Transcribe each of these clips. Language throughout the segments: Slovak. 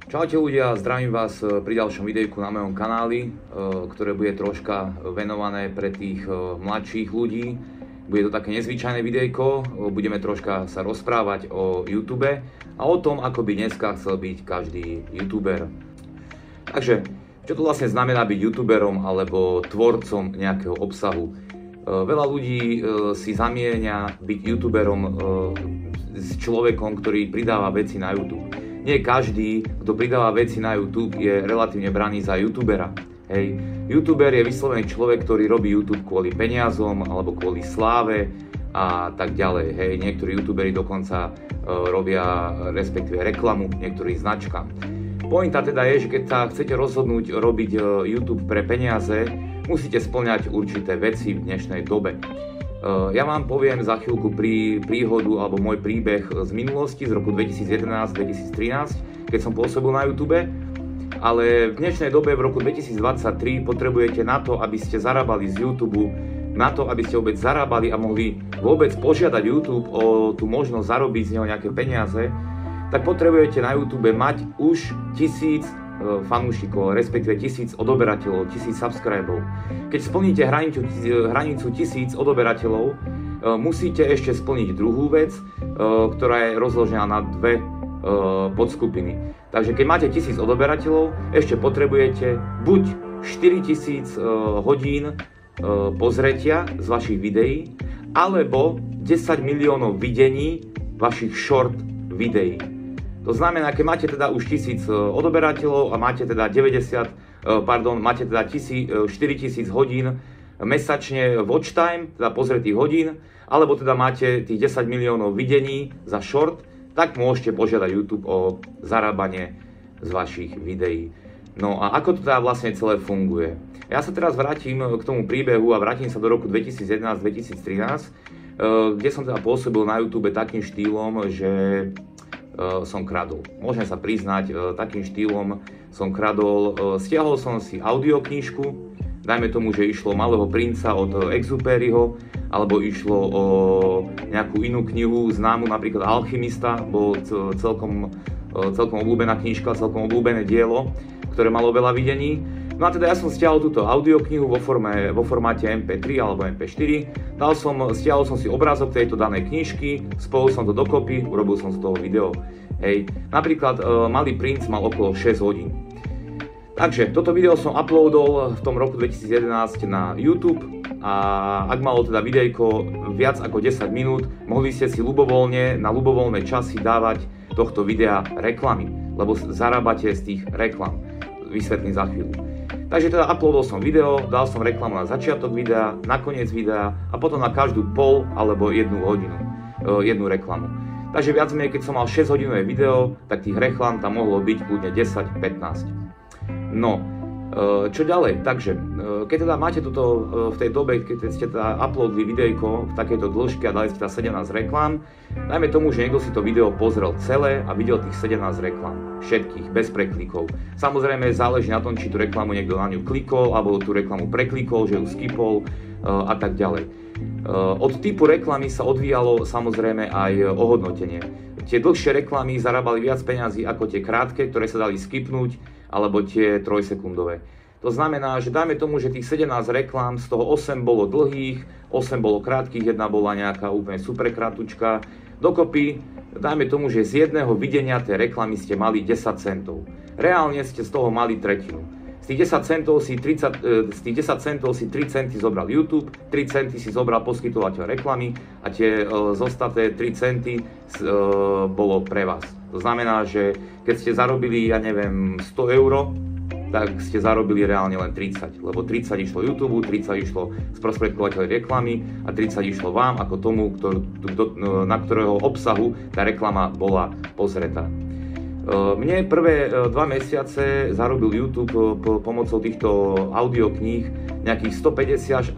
Čaute ľudia, zdravím vás pri ďalšom videjku na mojom kanáli, ktoré bude troška venované pre tých mladších ľudí. Bude to také nezvyčajné videjko, budeme troška sa rozprávať o YouTube a o tom, ako by dneska chcel byť každý YouTuber. Takže, čo to vlastne znamená byť YouTuberom alebo tvorcom nejakého obsahu? Veľa ľudí si zamieňa byť YouTuberom s človekom, ktorý pridáva veci na YouTube. Nie každý, kto pridáva veci na YouTube, je relatívne braný za YouTubera. Hej. YouTuber je vyslovený človek, ktorý robí YouTube kvôli peniazom alebo kvôli sláve a tak ďalej. Hej. Niektorí YouTuberi dokonca robia respektíve reklamu niektorým značkám. Pointa teda je, že keď sa chcete rozhodnúť robiť YouTube pre peniaze, musíte spĺňať určité veci v dnešnej dobe. Ja vám poviem za chvíľku príhodu alebo môj príbeh z minulosti, z roku 2011-2013, keď som pôsobil na YouTube, ale v dnešnej dobe, v roku 2023, potrebujete na to, aby ste zarábali z YouTube, na to, aby ste vôbec zarábali a mohli vôbec požiadať YouTube o tú možnosť zarobiť z neho nejaké peniaze, tak potrebujete na YouTube mať už 1000 fanúšikov, respektíve 1000 odoberateľov, 1000 subscribov. Keď splníte hranicu 1000 odoberateľov, musíte ešte splniť druhú vec, ktorá je rozložená na dve podskupiny. Takže keď máte 1000 odoberateľov, ešte potrebujete buď 4000 hodín pozretia z vašich videí, alebo 10 miliónov videní vašich short videí. To znamená, keď máte teda už 1000 odoberateľov a máte teda 4000 hodín mesačne watch time, teda pozretých hodín, alebo teda máte tých 10 miliónov videní za short, tak môžete požiadať YouTube o zarábanie z vašich videí. No a ako to teda vlastne celé funguje? Ja sa teraz vrátim k tomu príbehu a vrátim sa do roku 2011-2013, kde som teda pôsobil na YouTube takým štýlom, že som kradol. Môžem sa priznať, takým štýlom som kradol. Stiahol som si audioknižku, dajme tomu, že išlo Malého princa od Exupéryho, alebo išlo o nejakú inú knihu známu, napríklad Alchymista, bol celkom obľúbená knižka, celkom obľúbené dielo, ktoré malo veľa videní. No a teda ja som stiahol túto audioknihu vo formáte MP3 alebo MP4, stiahol som si obrázok tejto danej knižky, spojil som to dokopy, urobil som z toho video. Hej. Napríklad Malý princ mal okolo 6 hodín. Takže toto video som uploadol v tom roku 2011 na YouTube a ak malo teda videjko viac ako 10 minút, mohli ste si na ľubovoľné časy dávať tohto videa reklamy, lebo zarábate z tých reklam. Vysvetlím za chvíľu. Takže teda uploadol som video, dal som reklamu na začiatok videa, na koniec videa a potom na každú pol alebo jednu hodinu, jednu reklamu. Takže viac menej, keď som mal 6 hodinové video, tak tých reklam tam mohlo byť kľudne 10-15. No, čo ďalej? Takže, keď teda máte toto v tej dobe, keď ste teda uploadli videjko v takejto dĺžke a dali ste teda 17 reklám, dajme tomu, že niekto si to video pozrel celé a videl tých 17 reklám. Všetkých, bez preklikov. Samozrejme záleží na tom, či tú reklamu niekto na ňu klikol, alebo tú reklamu preklikol, že ju skipol a tak ďalej. Od typu reklamy sa odvíjalo samozrejme aj ohodnotenie. Tie dlhšie reklamy zarábali viac peňazí ako tie krátke, ktoré sa dali skipnúť, alebo tie 3-sekundové. To znamená, že dajme tomu, že tých 17 reklám, z toho 8 bolo dlhých, 8 bolo krátkych, jedna bola nejaká úplne super kratučka. Dokopy, dajme tomu, že z jedného videnia tej reklamy ste mali 10 centov. Reálne ste z toho mali tretinu. Z tých 10 centov si 3 centy zobral YouTube, 3 centy si zobral poskytovateľ reklamy a tie zostaté 3 centy bolo pre vás. To znamená, že keď ste zarobili, ja neviem, 100 €, tak ste zarobili reálne len 30, lebo 30 išlo YouTube, 30 išlo sprostredkovateľ reklamy a 30 išlo vám ako tomu, na ktorého obsahu tá reklama bola pozretá. Mne prvé 2 mesiace zarobil YouTube pomocou týchto audiokníh nejakých 150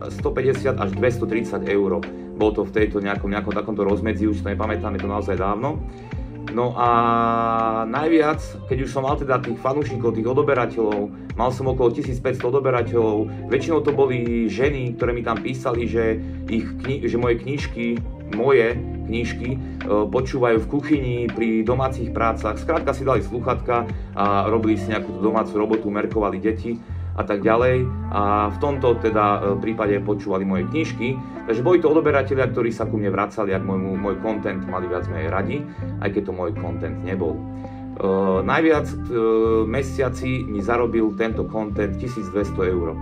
až 230 €. Bolo to v tejto nejakom takomto rozmedzi, už to nepamätám, je to naozaj dávno. No a najviac, keď už som mal teda tých fanúšikov, tých odoberateľov, mal som okolo 1500 odoberateľov, väčšinou to boli ženy, ktoré mi tam písali, že moje knižky knižky, počúvajú v kuchyni, pri domácich prácach, skrátka si dali slúchadka a robili si nejakú domácu robotu, merkovali deti a tak ďalej. A v tomto teda prípade počúvali moje knižky. Takže boli to odoberatelia, ktorí sa ku mne vracali, ak môj content mali viac menej radi, aj keď to môj content nebol. Najviac mesiaci mi zarobil tento content 1200 eur.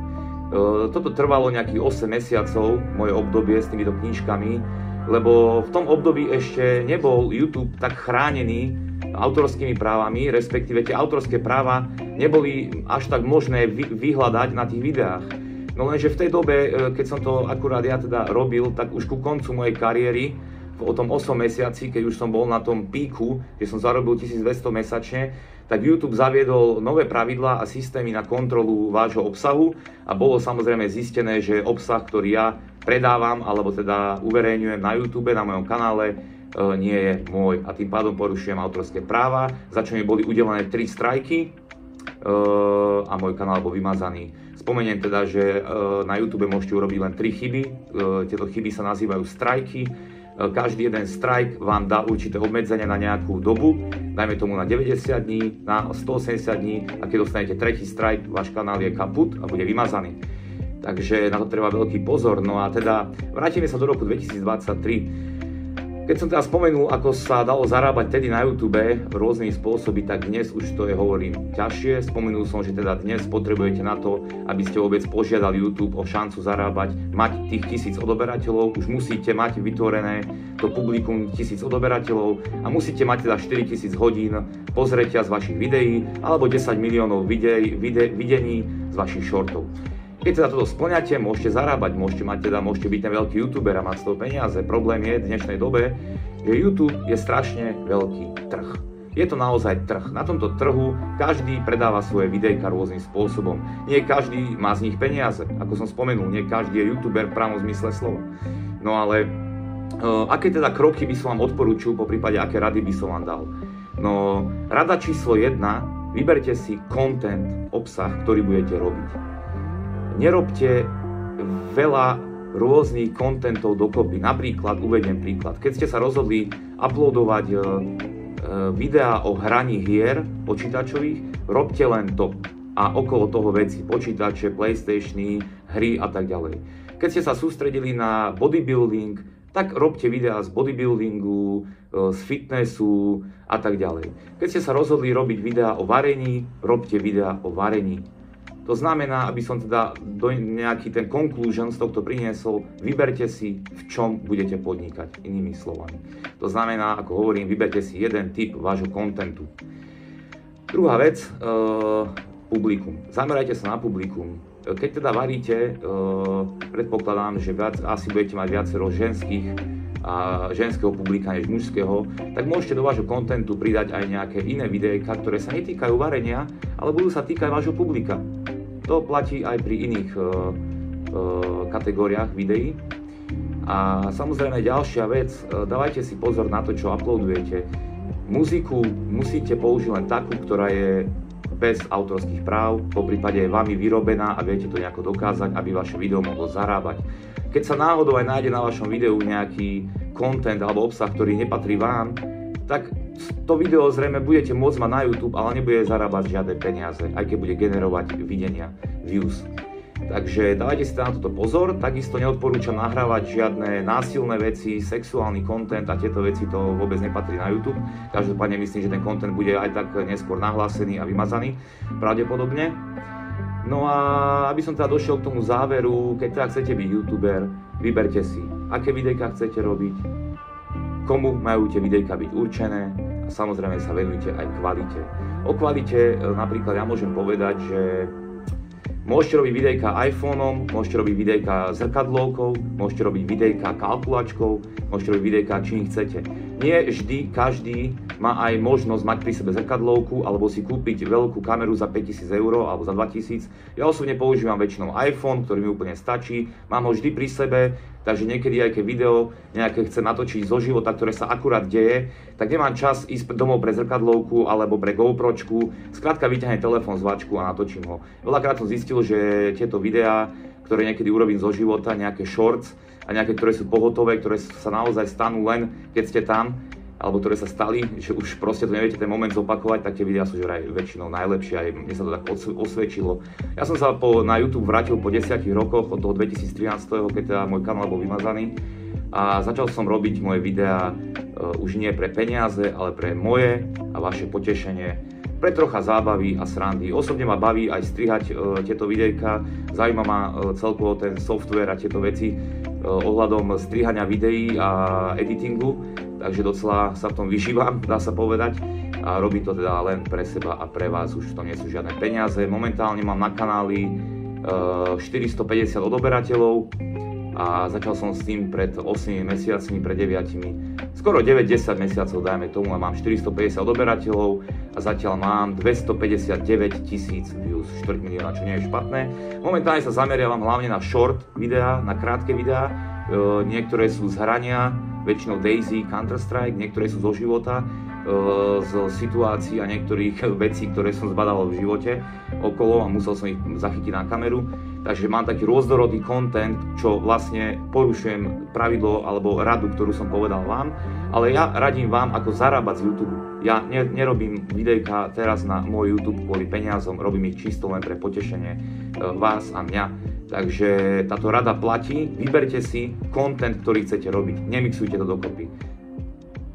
Toto trvalo nejakých 8 mesiacov, moje obdobie s týmito knižkami, lebo v tom období ešte nebol YouTube tak chránený autorskými právami, respektíve tie autorské práva neboli až tak možné vyhľadať na tých videách. No lenže v tej dobe, keď som to akurát ja teda robil, tak už ku koncu mojej kariéry, o tom 8 mesiaci, keď už som bol na tom píku, kde som zarobil 1200 mesačne, tak YouTube zaviedol nové pravidlá a systémy na kontrolu vášho obsahu a bolo samozrejme zistené, že obsah, ktorý ja predávam alebo teda uverejňujem na YouTube, na mojom kanále, nie je môj a tým pádom porušujem autorské práva, za čo mi boli udelené 3 strajky a môj kanál bol vymazaný. Spomeniem teda, že na YouTube môžete urobiť len 3 chyby, tieto chyby sa nazývajú strajky. Každý jeden strike vám dá určité obmedzenie na nejakú dobu, dajme tomu na 90 dní, na 180 dní a keď dostanete tretí strike, váš kanál je kaput a bude vymazaný. Takže na to treba veľký pozor. No a teda vrátime sa do roku 2023. Keď som teda spomenul, ako sa dalo zarábať tedy na YouTube rôznymi spôsoby, tak dnes už to je, hovorím, ťažšie. Spomenul som, že teda dnes potrebujete na to, aby ste vôbec požiadali YouTube o šancu zarábať, mať tých 1000 odoberateľov, už musíte mať vytvorené to publikum 1000 odoberateľov a musíte mať teda 4000 hodín pozretia z vašich videí alebo 10 miliónov videní z vašich shortov. Keď teda toto spĺňate, môžete zarábať, môžete byť ten veľký youtuber a mať z toho peniaze. Problém je v dnešnej dobe, že YouTube je strašne veľký trh. Je to naozaj trh. Na tomto trhu každý predáva svoje videjka rôznym spôsobom. Nie každý má z nich peniaze. Ako som spomenul, nie každý je youtuber v pravom zmysle slova. No ale aké teda kroky by som vám odporúčil, poprípade aké rady by som vám dal? No, rada číslo 1, vyberte si content, obsah, ktorý budete robiť. Nerobte veľa rôznych kontentov dokopy. Napríklad, uvediem príklad, keď ste sa rozhodli uploadovať videá o hraní hier počítačových, robte len to a okolo toho veci, počítače, PlayStationy, hry a tak ďalej. Keď ste sa sústredili na bodybuilding, tak robte videá z bodybuildingu, z fitnessu a tak ďalej. Keď ste sa rozhodli robiť videá o varení, robte videá o varení. To znamená, aby som teda nejaký ten conclusion z tohto priniesol, vyberte si, v čom budete podnikať, inými slovami. To znamená, ako hovorím, vyberte si jeden typ vášho kontentu. Druhá vec, publikum. Zamerajte sa na publikum. Keď teda varíte, predpokladám, že asi budete mať viacero ženského publika než mužského, tak môžete do vášho kontentu pridať aj nejaké iné videjka, ktoré sa netýkajú varenia, ale budú sa týkať vášho publika. To platí aj pri iných kategóriách videí. A samozrejme ďalšia vec, dávajte si pozor na to, čo uploadujete. Muziku musíte použiť len takú, ktorá je bez autorských práv, poprípade je vami vyrobená a viete to nejako dokázať, aby vaše video mohlo zarábať. Keď sa náhodou aj nájde na vašom videu nejaký content alebo obsah, ktorý nepatrí vám, tak to video zrejme budete môcť mať na YouTube, ale nebude zarábať žiadne peniaze, aj keď bude generovať videnia, views. Takže dávajte si na toto pozor, takisto neodporúčam nahrávať žiadne násilné veci, sexuálny content a tieto veci to vôbec nepatrí na YouTube. Každopádne myslím, že ten content bude aj tak neskôr nahlásený a vymazaný, pravdepodobne. No a aby som teda došiel k tomu záveru, keď teda chcete byť YouTuber, vyberte si, aké videjka chcete robiť, komu majú tie videjka byť určené a samozrejme sa venujte aj kvalite. O kvalite napríklad ja môžem povedať, že môžete robiť videjka iPhoneom, môžete robiť videjka zrkadlovkou, môžete robiť videjka kalkulačkou, môžete robiť videjka čím chcete. Nie vždy každý má aj možnosť mať pri sebe zrkadlovku alebo si kúpiť veľkú kameru za 5000 eur alebo za 2000. Ja osobne používam väčšinou iPhone, ktorý mi úplne stačí, mám ho vždy pri sebe, takže niekedy aj keď video nejaké chcem natočiť zo života, ktoré sa akurát deje, tak nemám čas ísť domov pre zrkadlovku alebo pre GoPročku, skrátka vyťahnem telefón z váčku a natočím ho. Veľakrát som zistil, že tieto videá, ktoré niekedy urobím zo života, nejaké shorts a nejaké, ktoré sú pohotové, ktoré sa naozaj stanú len, keď ste tam, alebo ktoré sa stali, že už proste to neviete ten moment zopakovať, tak tie videá sú že aj väčšinou najlepšie a mne sa to tak osvedčilo. Ja som sa na YouTube vrátil po 10 rokoch, od toho 2013, keď teda môj kanál bol vymazaný a začal som robiť moje videá už nie pre peniaze, ale pre moje a vaše potešenie, pre trocha zábavy a srandy. Osobne ma baví aj strihať tieto videjka, zaujíma ma celkovo ten software a tieto veci ohľadom strihania videí a editingu, takže docela sa v tom vyžívam, dá sa povedať, a robím to teda len pre seba a pre vás, už to nie sú žiadne peniaze. Momentálne mám na kanáli 450 odoberateľov a začal som s tým pred 8 mesiacmi, pred 9, skoro 9-10 mesiacov dajme tomu, a mám 450 odoberateľov a zatiaľ mám 259 000 views, 4 milióna, čo nie je špatné. Momentálne sa zameriavam hlavne na short videá, na krátke videá, niektoré sú z hrania, väčšinou Daisy, Counter-Strike, niektoré sú zo života, z situácií a niektorých vecí, ktoré som zbadal v živote okolo a musel som ich zachytiť na kameru. Takže mám taký rôznorodý content, čo vlastne porušujem pravidlo alebo radu, ktorú som povedal vám, ale ja radím vám, ako zarábať z YouTube. Ja nerobím videjka teraz na môj YouTube kvôli peniazom, robím ich čisto len pre potešenie vás a mňa. Takže táto rada platí, vyberte si content, ktorý chcete robiť, nemixujte to dokopy.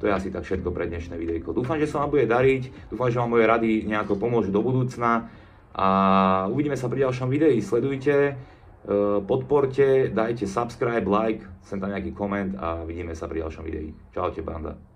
To je asi tak všetko pre dnešné videjko. Dúfam, že sa vám bude dariť, dúfam, že vám moje rady nejako pomôžu do budúcna a uvidíme sa pri ďalšom videi. Sledujte, podporte, dajte subscribe, like, sem tam nejaký koment a vidíme sa pri ďalšom videi. Čaute, banda.